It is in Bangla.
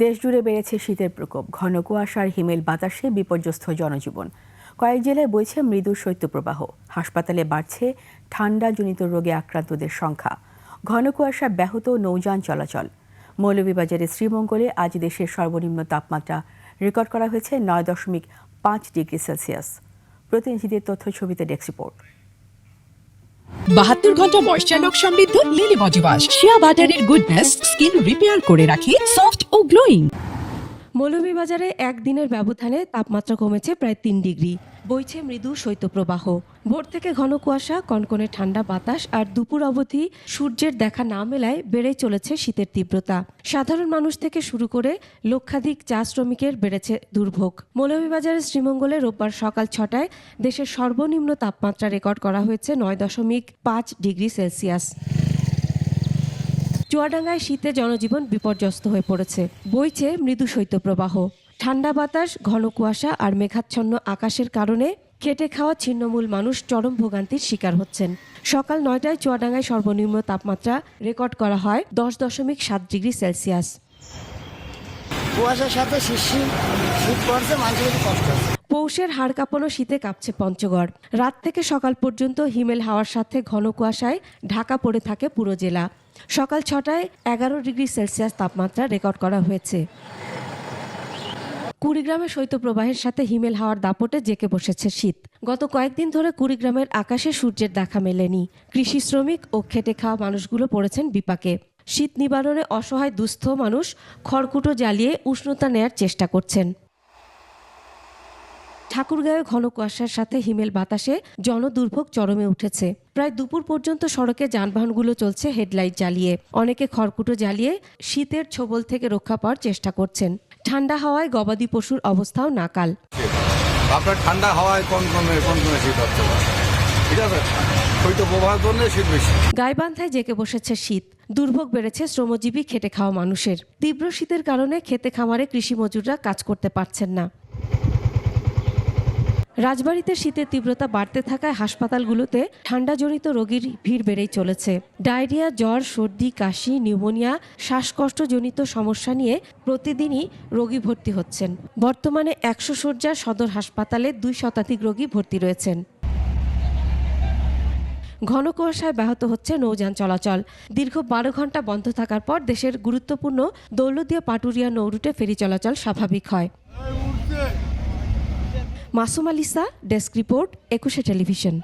দেশজুড়ে বেড়েছে শীতের প্রকোপ। ঘন কুয়াশার হিমেল বাতাসে বিপর্যস্ত জনজীবন। কয়েক জেলায় বইছে মৃদু শৈত্যপ্রবাহ। হাসপাতালে বাড়ছে ঠান্ডাজনিত রোগে আক্রান্তদের সংখ্যা। ঘন কুয়াশা ব্যাহত নৌযান চলাচল। মৌলভীবাজারের শ্রীমঙ্গলে আজ দেশের সর্বনিম্ন তাপমাত্রা রেকর্ড করা হয়েছে 9.5 ডিগ্রি সেলসিয়াস। প্রতিনিধিদের তথ্য ছবিতে ডেস্ক রিপোর্ট। 72 ঘন্টা ময়েশ্চার লক সমৃদ্ধ লিলি বডি ওয়াশ শিয়া বাটারের গুডনেস স্কিন রিপেয়ার করে রাখে সফট ও গ্লোয়িং। মৌলভীবাজারে একদিনের ব্যবধানে তাপমাত্রা কমেছে প্রায় 3 ডিগ্রি। বইছে মৃদু শৈত্যপ্রবাহ। ভোর থেকে ঘন কুয়াশা, কনকনে ঠান্ডা বাতাস আর দুপুর অবধি সূর্যের দেখা না মেলায় বেড়েই চলেছে শীতের তীব্রতা। সাধারণ মানুষ থেকে শুরু করে লক্ষাধিক চা শ্রমিকের বেড়েছে দুর্ভোগ। মৌলভীবাজারের শ্রীমঙ্গলে রোববার সকাল 6টায় দেশের সর্বনিম্ন তাপমাত্রা রেকর্ড করা হয়েছে 9.5 ডিগ্রি সেলসিয়াস। চুয়াডাঙ্গায় শীতে জনজীবন বিপর্যস্ত হয়ে পড়েছে। বইছে মৃদু শৈত্যপ্রবাহ। ঠান্ডা বাতাস, ঘন কুয়াশা আর মেঘাচ্ছন্ন আকাশের কারণে খেটে খাওয়া ছিন্নমূল মানুষ চরম ভোগান্তির শিকার হচ্ছেন। সকাল 9টায় চুয়াডাঙ্গায় সর্বনিম্ন তাপমাত্রা রেকর্ড করা হয় 10.7 ডিগ্রি সেলসিয়াস। কুয়াশার সাথে শীত পড়ছে, মানুষের কষ্ট হচ্ছে। পৌষের হাড় কাঁপানো শীতে কাঁপছে পঞ্চগড়। রাত থেকে সকাল পর্যন্ত হিমেল হাওয়ার সাথে ঘন কুয়াশায় ঢাকা পড়ে থাকে পুরো জেলা। সকাল 6টায় 11 ডিগ্রি সেলসিয়াস তাপমাত্রা রেকর্ড করা হয়েছে। কুড়িগ্রামে শৈত্যপ্রবাহের সাথে হিমেল হাওয়ার দাপটে জেঁকে বসেছে শীত। গত কয়েকদিন ধরে কুড়িগ্রামের আকাশে সূর্যের দেখা মেলেনি। কৃষি শ্রমিক ও খেটে খাওয়া মানুষগুলো পড়েছেন বিপাকে। শীত নিবারণে অসহায় দুস্থ মানুষ খড়কুটো জ্বালিয়ে উষ্ণতা নেয়ার চেষ্টা করছেন। ঠাকুরগাঁয়ে ঘন কুয়াশার সাথে হিমেল বাতাসে জনদুর্ভোগ চরমে উঠেছে। প্রায় দুপুর পর্যন্ত সড়কে যানবাহনগুলো চলছে হেডলাইট জ্বালিয়ে। অনেকে খড়কুটো জ্বালিয়ে শীতের ছোবল থেকে রক্ষা পাওয়ার চেষ্টা করছেন। ঠান্ডা হাওয়ায় গবাদি পশুর অবস্থাও নাকাল। আপনার ঠান্ডা হাওয়ায় কনকনে শীত হচ্ছে, ঠিক আছে, শৈত্যপ্রবাহের জন্য শীত বেশি। গাইবান্ধায় জেঁকে বসেছে শীত। দুর্ভোগ বেড়েছে শ্রমজীবী খেটে খাওয়া মানুষের। তীব্র শীতের কারণে খেতে খামারে কৃষি মজুররা কাজ করতে পারছেন না। রাজবাড়ীতে শীতের তীব্রতা বাড়তে থাকায় হাসপাতালগুলোতে ঠান্ডাজনিত রোগীর ভিড় বেড়েই চলেছে। ডায়রিয়া, জ্বর, সর্দি, কাশি, নিউমোনিয়া, শ্বাসকষ্টজনিত সমস্যা নিয়ে প্রতিদিনই রোগী ভর্তি হচ্ছেন। বর্তমানে 100 শয্যার সদর হাসপাতালে 2 শতাধিক রোগী ভর্তি রয়েছেন। ঘন কুয়াশায় ব্যাহত হচ্ছে নৌযান চলাচল। দীর্ঘ 12 ঘন্টা বন্ধ থাকার পর দেশের গুরুত্বপূর্ণ দৌলতদিয়া পাটুরিয়া নৌরুটে ফেরি চলাচল স্বাভাবিক হয়। Masum আলিসা, desk report, 21 television.